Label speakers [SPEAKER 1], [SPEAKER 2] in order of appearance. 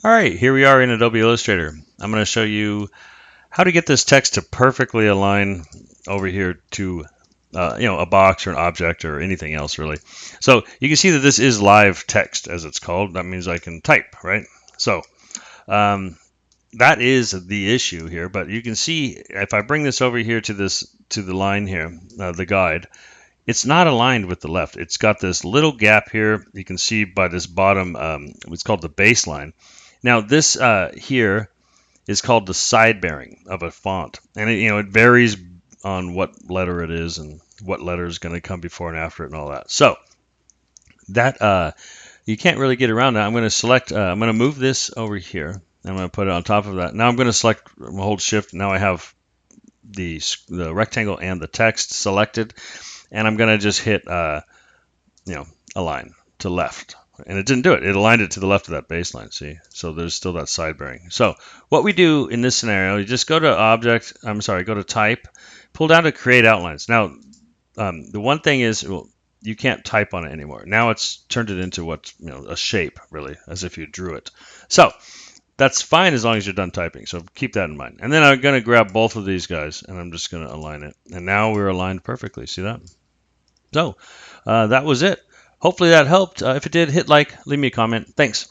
[SPEAKER 1] All right, here we are in Adobe Illustrator. I'm going to show you how to get this text to perfectly align over here to a box or an object or anything else really. So you can see that this is live text as it's called. That means I can type, right? So um, that is the issue here. But you can see if I bring this over here to the line here, the guide, it's not aligned with the left. It's got this little gap here. You can see by this bottom, it's called the baseline. Now this here is called the sidebearing of a font, and it varies on what letter it is and what letter is going to come before and after it and all that. So that you can't really get around that. I'm going to select. I'm going to move this over here. I'm going to put it on top of that. Now I'm going to select, hold Shift. Now I have the rectangle and the text selected, and I'm going to just hit align to left. And it didn't do it. It aligned it to the left of that baseline, see? So there's still that side bearing. So what we do in this scenario, you just go to go to type, pull down to create outlines. Now, the one thing is, you can't type on it anymore. Now it's turned it into a shape, really, as if you drew it. So that's fine as long as you're done typing. So keep that in mind. And then I'm going to grab both of these guys, and I'm just going to align it. And now we're aligned perfectly. See that? So that was it. Hopefully that helped. If it did, hit like, leave me a comment. Thanks.